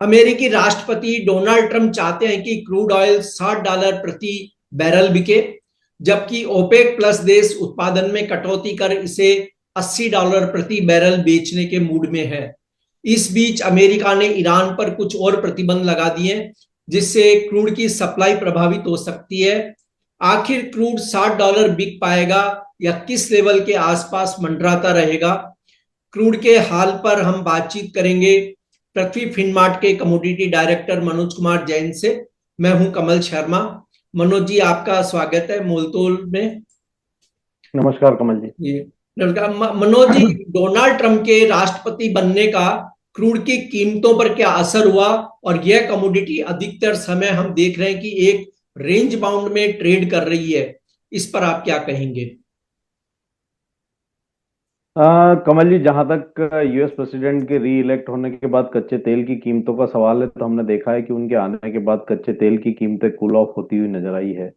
अमेरिकी राष्ट्रपति Donald Trump चाहते हैं कि क्रूड ऑयल $60 प्रति बैरल बिके, जबकि ओपेक प्लस देश उत्पादन में कटौती कर इसे $80 प्रति बैरल बेचने के मूड में है। इस बीच अमेरिका ने ईरान पर कुछ और प्रतिबंध लगा दिए, जिससे क्रूड की सप्लाई प्रभावित हो सकती है। आखिर क्रूड $60 बिक पाएगा या किस लेवल के आसपास मंडराता रहेगा? क्रूड के हाल पर हम बातचीत करेंगे पृथ्वी फिनमार्ट के कमोडिटी डायरेक्टर मनोज कुमार जैन से। मैं हूं कमल शर्मा। मनोज जी, आपका स्वागत है मोलतोल में। नमस्कार कमल जी। जी नमस्कार। मनोज जी, डोनाल्ड ट्रंप के राष्ट्रपति बनने का क्रूड की कीमतों पर क्या असर हुआ? और यह कमोडिटी अधिकतर समय हम देख रहे हैं कि एक रेंज बाउंड में ट्रेड कर रही है, इस पर आप क्या कहेंगे? कमल जी, जहां तक यूएस प्रेसिडेंट के री इलेक्ट होने के बाद कच्चे तेल की कीमतों का सवाल है, तो हमने देखा है कि उनके आने के बाद कच्चे तेल की कीमतें कूल ऑफ होती हुई नजर आई है।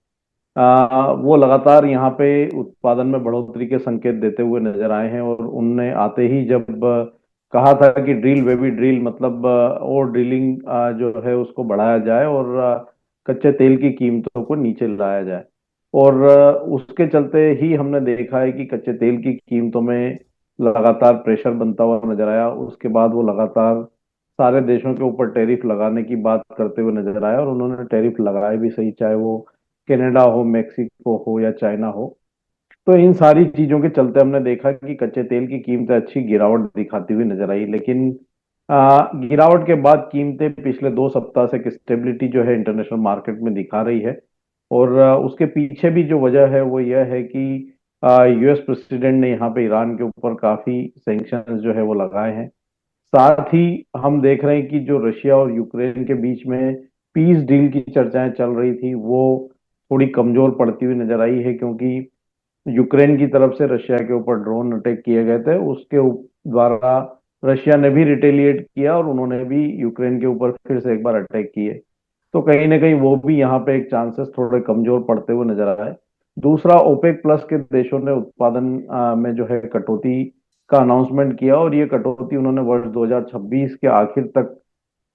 वो लगातार यहाँ पे उत्पादन में बढ़ोतरी के संकेत देते हुए नजर आए हैं, और उनने आते ही जब कहा था कि ड्रिल बेबी ड्रिल, मतलब और ड्रिलिंग जो है उसको बढ़ाया जाए और कच्चे तेल की कीमतों को नीचे लाया जाए। और उसके चलते ही हमने देखा है कि कच्चे तेल की कीमतों में लगातार प्रेशर बनता हुआ नजर आया। उसके बाद वो लगातार सारे देशों के ऊपर टैरिफ लगाने की बात करते हुए नजर आया, और उन्होंने टैरिफ लगाए भी सही, चाहे वो कनाडा हो, मेक्सिको हो या चाइना हो। तो इन सारी चीजों के चलते हमने देखा कि कच्चे तेल की कीमतें अच्छी गिरावट दिखाती हुई नजर आई। लेकिन गिरावट के बाद कीमतें पिछले 2 सप्ताह से एक स्टेबिलिटी जो है इंटरनेशनल मार्केट में दिखा रही है। और उसके पीछे भी जो वजह है वो यह है कि यूएस प्रेसिडेंट ने यहाँ पे ईरान के ऊपर काफी सैंक्शंस जो है वो लगाए हैं। साथ ही हम देख रहे हैं कि जो रशिया और यूक्रेन के बीच में पीस डील की चर्चाएं चल रही थी, वो थोड़ी कमजोर पड़ती हुई नजर आई है, क्योंकि यूक्रेन की तरफ से रशिया के ऊपर ड्रोन अटैक किए गए थे। उसके द्वारा रशिया ने भी रिटेलिएट किया, और उन्होंने भी यूक्रेन के ऊपर फिर से एक बार अटैक किए। तो कहीं ना कहीं वो भी यहाँ पे एक चांसेस थोड़े कमजोर पड़ते हुए नजर आए। दूसरा, ओपेक प्लस के देशों ने उत्पादन में जो है कटौती का अनाउंसमेंट किया, और ये कटौती उन्होंने वर्ष 2026 के आखिर तक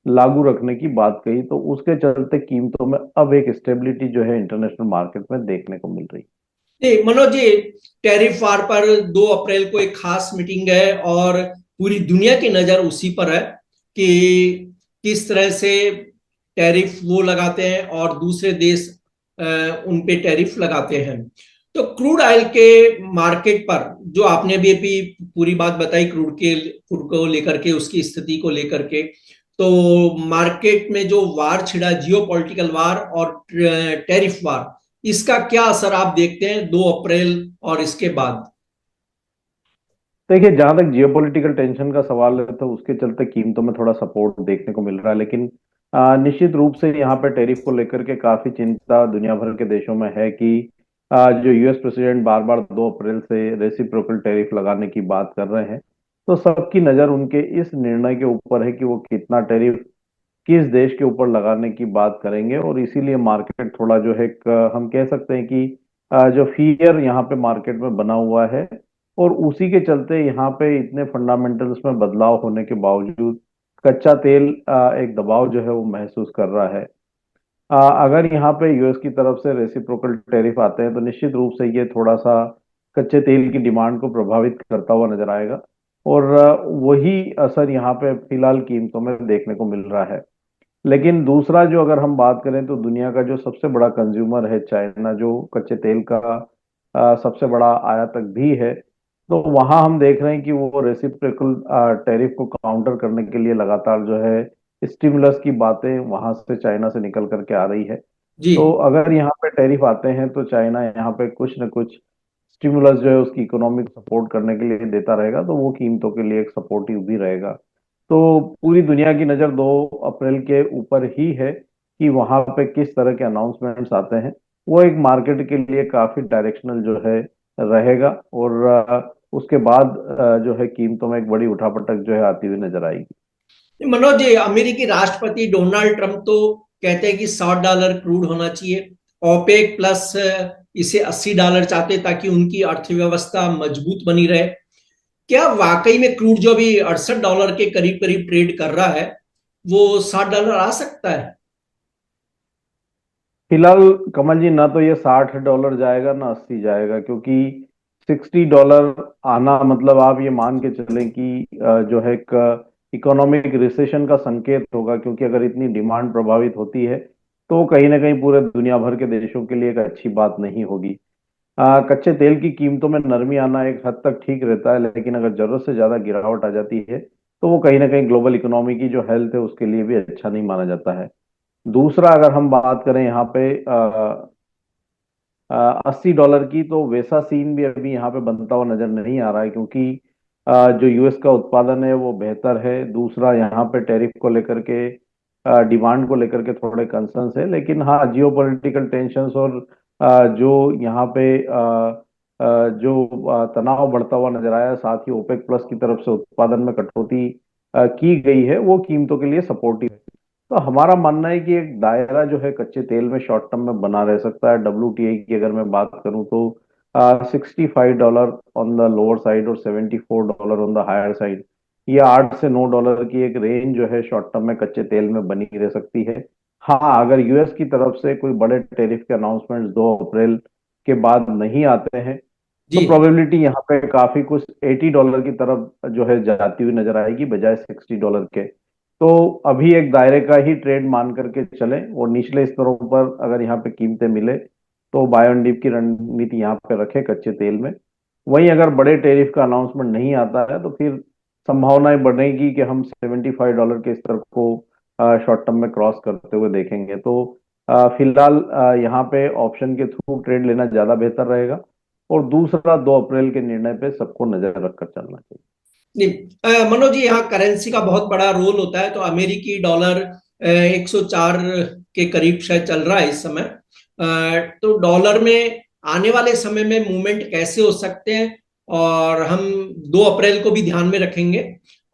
लागू रखने की बात कही। तो उसके चलते कीमतों में अब एक स्टेबिलिटी जो है इंटरनेशनल मार्केट में देखने को मिल रही नहीं मनोज जी, टैरिफ वार पर 2 अप्रैल को एक खास मीटिंग है और पूरी दुनिया की नजर उसी पर है कि किस तरह से टैरिफ वो लगाते हैं और दूसरे देश उन पे टैरिफ लगाते हैं। तो क्रूड ऑयल के मार्केट पर जो आपने भी पूरी बात बताई, क्रूड को लेकर के, उसकी स्थिति को लेकर के, तो मार्केट में जो वार छिड़ा, जियो पॉलिटिकल वार और टैरिफ वार, इसका क्या असर आप देखते हैं 2 अप्रैल और इसके बाद? देखिए, जहां तक जियोपॉलिटिकल टेंशन का सवाल है, तो उसके चलते कीमतों में थोड़ा सपोर्ट देखने को मिल रहा है। लेकिन निश्चित रूप से यहाँ पे टैरिफ को लेकर के काफी चिंता दुनिया भर के देशों में है कि जो यूएस प्रेसिडेंट बार बार 2 अप्रैल से रेसिप्रोकल टैरिफ लगाने की बात कर रहे हैं, तो सबकी नजर उनके इस निर्णय के ऊपर है कि वो कितना टैरिफ किस देश के ऊपर लगाने की बात करेंगे। और इसीलिए मार्केट थोड़ा जो है हम कह सकते हैं कि जो फियर यहाँ पे मार्केट में बना हुआ है, और उसी के चलते यहाँ पे इतने फंडामेंटल्स में बदलाव होने के बावजूद कच्चा तेल एक दबाव जो है वो महसूस कर रहा है। अगर यहाँ पे यूएस की तरफ से रेसिप्रोकल टैरिफ आते हैं, तो निश्चित रूप से ये थोड़ा सा कच्चे तेल की डिमांड को प्रभावित करता हुआ नजर आएगा। और वही असर यहाँ पे फिलहाल कीमतों में देखने को मिल रहा है। लेकिन दूसरा, जो अगर हम बात करें, तो दुनिया का जो सबसे बड़ा कंज्यूमर है चाइना, जो कच्चे तेल का सबसे बड़ा आयातक भी है, तो वहां हम देख रहे हैं कि वो रेसिप्रोकल टैरिफ को काउंटर करने के लिए लगातार जो है स्टिमुलस की बातें वहां से चाइना से निकल करके आ रही है। जी। तो अगर यहाँ पे टैरिफ आते हैं, तो चाइना यहाँ पे कुछ न कुछ स्टिमुलस जो है उसकी इकोनॉमी को सपोर्ट करने के लिए देता रहेगा, तो वो कीमतों के लिए एक सपोर्टिव भी रहेगा। तो पूरी दुनिया की नज़र 2 अप्रैल के ऊपर ही है कि वहां पे किस तरह के अनाउंसमेंट्स आते हैं। वो एक मार्केट के लिए काफी डायरेक्शनल जो है रहेगा। और उसके बाद जो है कीमतों में एक बड़ी उठापटक जो है आती हुई नजर आएगी। मनोज जी, अमेरिकी राष्ट्रपति डोनाल्ड ट्रंप तो कहते हैं कि $60 क्रूड होना चाहिए। ओपेक प्लस इसे $80 चाहते ताकि उनकी अर्थव्यवस्था मजबूत बनी रहे। क्या वाकई में क्रूड जो भी $68 के करीब करीब ट्रेड कर रहा है, वो $60 आ सकता है? फिलहाल कमल जी, ना तो ये $60 जाएगा ना 80 जाएगा, क्योंकि $60 आना मतलब आप ये मान के चलें कि जो है एक इकोनॉमिक रिसेशन का संकेत होगा, क्योंकि अगर इतनी डिमांड प्रभावित होती है तो कहीं ना कहीं पूरे दुनिया भर के देशों के लिए एक अच्छी बात नहीं होगी। कच्चे तेल की कीमतों में नरमी आना एक हद तक ठीक रहता है, लेकिन अगर जरूरत से ज्यादा गिरावट आ जाती है तो वो कहीं ना कहीं ग्लोबल इकोनॉमी की जो हेल्थ है उसके लिए भी अच्छा नहीं माना जाता है। दूसरा, अगर हम बात करें यहाँ पे $80 की, तो वैसा सीन भी अभी यहाँ पे बनता हुआ नजर नहीं आ रहा है, क्योंकि जो यूएस का उत्पादन है वो बेहतर है। दूसरा, यहाँ पे टैरिफ को लेकर के डिमांड को लेकर के थोड़े कंसर्न्स है, लेकिन हाँ, जियो पॉलिटिकल टेंशंस और जो यहाँ पे जो तनाव बढ़ता हुआ नजर आया, साथ ही ओपेक प्लस की तरफ से उत्पादन में कटौती की गई है, वो कीमतों के लिए सपोर्टिव। तो हमारा मानना है कि एक दायरा जो है कच्चे तेल में शॉर्ट टर्म में बना रह सकता है। WTI की अगर मैं बात करूं तो $65 ऑन द लोअर साइड और $74 ऑन द हायर साइड, ये $8 से $9 की एक रेंज जो है शॉर्ट टर्म में कच्चे तेल में बनी रह सकती है। हाँ, अगर यूएस की तरफ से कोई बड़े टैरिफ के अनाउंसमेंट 2 अप्रैल के बाद नहीं आते हैं तो जी। प्रोबेबिलिटी यहाँ पे काफी कुछ $80 की तरफ जो है जाती हुई नजर आएगी, बजाय $60 के। तो अभी एक दायरे का ही ट्रेड मान करके चलें, और निचले स्तरों पर अगर यहाँ पे कीमतें मिले तो बाय ऑन डिप की रणनीति यहाँ पे रखे कच्चे तेल में। वहीं अगर बड़े टैरिफ का अनाउंसमेंट नहीं आता है तो फिर संभावनाएं बढ़ेगी कि हम $75 के स्तर को शॉर्ट टर्म में क्रॉस करते हुए देखेंगे। तो फिलहाल यहाँ पे ऑप्शन के थ्रू ट्रेड लेना ज्यादा बेहतर रहेगा, और दूसरा 2 अप्रैल के निर्णय पे सबको नजर रखकर चलना चाहिए। नहीं, मनोज जी, यहाँ करेंसी का बहुत बड़ा रोल होता है। तो अमेरिकी डॉलर 104 के करीब शायद चल रहा है इस समय। तो डॉलर में आने वाले समय में मूवमेंट कैसे हो सकते हैं, और हम 2 अप्रैल को भी ध्यान में रखेंगे।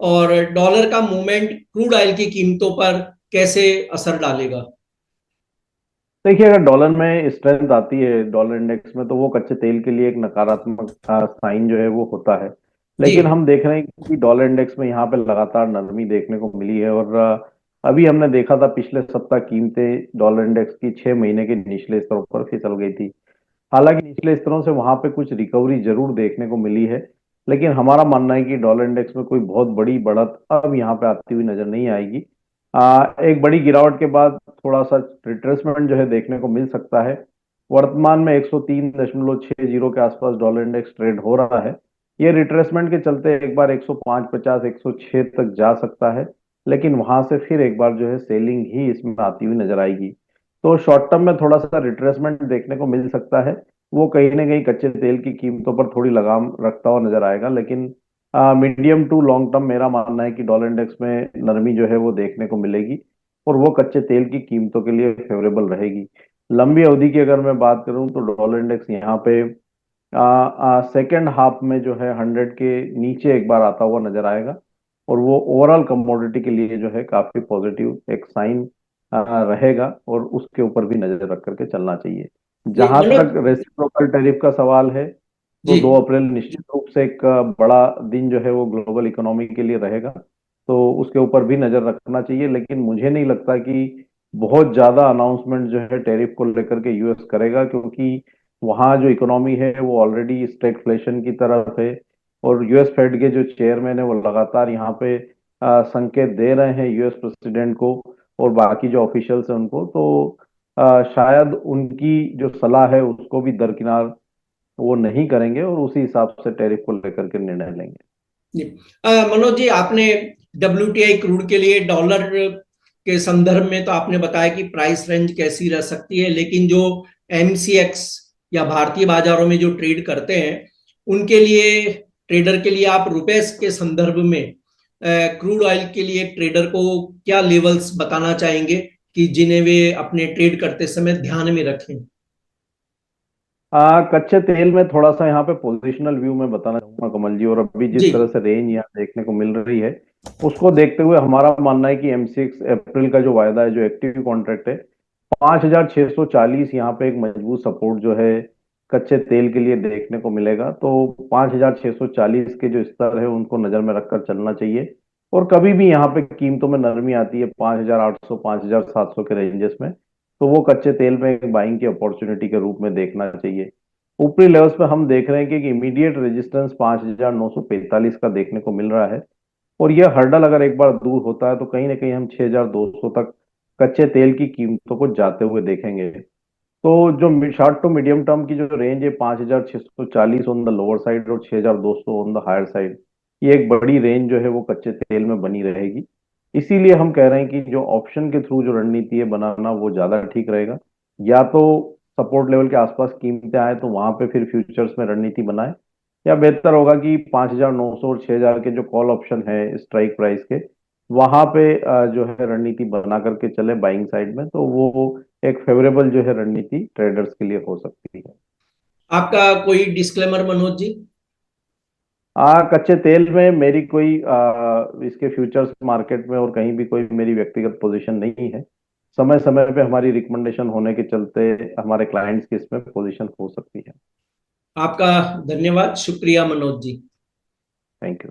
और डॉलर का मूवमेंट क्रूड ऑयल की कीमतों पर कैसे असर डालेगा? देखिए, अगर डॉलर में स्ट्रेंथ आती है डॉलर इंडेक्स में, तो वो कच्चे तेल के लिए एक नकारात्मक साइन जो है वो होता है। जी। लेकिन हम देख रहे हैं कि डॉलर इंडेक्स में यहाँ पे लगातार नरमी देखने को मिली है, और अभी हमने देखा था पिछले सप्ताह कीमतें डॉलर इंडेक्स की 6 महीने के निचले स्तरों पर फिसल गई थी। हालांकि निचले स्तरों से वहां पे कुछ रिकवरी जरूर देखने को मिली है, लेकिन हमारा मानना है कि डॉलर इंडेक्स में कोई बहुत बड़ी बढ़त अब यहाँ पे आती हुई नजर नहीं आएगी। एक बड़ी गिरावट के बाद थोड़ा सा रिट्रेसमेंट जो है देखने को मिल सकता है। वर्तमान में 103.60 के आसपास डॉलर इंडेक्स ट्रेड हो रहा है। ये रिट्रेसमेंट के चलते एक बार 105.50 106 तक जा सकता है, लेकिन वहां से फिर एक बार जो है सेलिंग ही इसमें आती हुई नजर आएगी। तो शॉर्ट टर्म में थोड़ा सा रिट्रेसमेंट देखने को मिल सकता है। वो कहीं ना कहीं कच्चे तेल की कीमतों पर थोड़ी लगाम रखता हुआ नजर आएगा, लेकिन मीडियम टू लॉन्ग टर्म मेरा मानना है कि डॉलर इंडेक्स में नरमी जो है वो देखने को मिलेगी, और वो कच्चे तेल की कीमतों के लिए फेवरेबल रहेगी। लंबी अवधि की अगर मैं बात करूं तो डॉलर इंडेक्स यहाँ पे सेकेंड हाफ में जो है 100 के नीचे एक बार आता हुआ नजर आएगा, और वो ओवरऑल कमोडिटी के लिए जो है काफी पॉजिटिव एक साइन रहेगा, और उसके ऊपर भी नजर रख करके चलना चाहिए। नहीं जहां मनोज। तक रेसिप्रोकल टैरिफ का सवाल है, तो जी। 2 अप्रैल निश्चित रूप से एक बड़ा दिन जो है वो ग्लोबल इकोनॉमी के लिए रहेगा, तो उसके ऊपर भी नजर रखना चाहिए। लेकिन मुझे नहीं लगता कि बहुत ज्यादा अनाउंसमेंट जो है टैरिफ को लेकर के यूएस करेगा, क्योंकि वहाँ जो इकोनॉमी है वो ऑलरेडी स्टैगफ्लेशन की तरफ है, और यूएस फेड के जो चेयरमैन है वो लगातार यहाँ पे संकेत दे रहे हैं यूएस प्रेसिडेंट को और बाकी जो ऑफिशियल्स हैं उनको। तो शायद उनकी जो सलाह है उसको भी दरकिनार वो नहीं करेंगे, और उसी हिसाब से टैरिफ को लेकर के निर्णय लेंगे। जी। मनोज जी, आपने WTI क्रूड के लिए डॉलर के संदर्भ में तो आपने बताया कि प्राइस रेंज कैसी रह सकती है, लेकिन जो MCX या भारतीय बाजारों में जो ट्रेड करते हैं, उनके लिए, ट्रेडर के लिए आप रुपए के संदर्भ में क्रूड ऑयल के लिए ट्रेडर को क्या लेवल्स बताना चाहेंगे कि जिन्हें वे अपने ट्रेड करते समय ध्यान में रखें? कच्चे तेल में थोड़ा सा यहाँ पे पोजिशनल व्यू में बताना चाहूंगा कमल जी, और अभी जिस जी। तरह से रेंज यहाँ देखने को मिल रही है उसको देखते हुए हमारा मानना है कि M6 अप्रैल का जो वायदा है, जो एक्टिव कॉन्ट्रैक्ट है, 5,640 यहाँ पे एक मजबूत सपोर्ट जो है कच्चे तेल के लिए देखने को मिलेगा। तो 5,640 के जो स्तर है उनको नजर में रखकर चलना चाहिए। और कभी भी यहाँ पे कीमतों में नरमी आती है 5,800 5,700 के रेंजेस में, तो वो कच्चे तेल में एक बाइंग की अपॉर्चुनिटी के रूप में देखना चाहिए। ऊपरी लेवल्स पे हम देख रहे हैं कि इमीडिएट रेजिस्टेंस 5,945 का देखने को मिल रहा है, और यह हर्डल अगर एक बार दूर होता है तो कहीं ना कहीं हम 6,200 तक कच्चे तेल की कीमतों को जाते हुए देखेंगे। तो जो शॉर्ट टू मीडियम टर्म की जो रेंज है 5,640 ऑन द लोअर साइड और 6,200 ऑन द हायर साइड, ये एक बड़ी रेंज जो है वो कच्चे तेल में बनी रहेगी। इसीलिए हम कह रहे हैं कि जो ऑप्शन के थ्रू जो रणनीति है बनाना वो ज्यादा ठीक रहेगा। या तो सपोर्ट लेवल के आसपास कीमतें आए तो वहां पे फिर फ्यूचर्स में रणनीति बनाए, या बेहतर होगा कि 5,900 और 6,000 के जो कॉल ऑप्शन है स्ट्राइक प्राइस के, वहां पे जो है रणनीति बना करके चले बाइंग साइड में, तो वो एक फेवरेबल जो है रणनीति ट्रेडर्स के लिए हो सकती है। आपका कोई डिस्क्लेमर मनोज जी? कच्चे तेल में मेरी कोई इसके फ्यूचर्स मार्केट में और कहीं भी कोई मेरी व्यक्तिगत पोजीशन नहीं है। समय समय पे हमारी रिकमेंडेशन होने के चलते हमारे क्लाइंट्स की इसमें पोजीशन हो सकती है। आपका धन्यवाद, शुक्रिया मनोज जी। Thank you.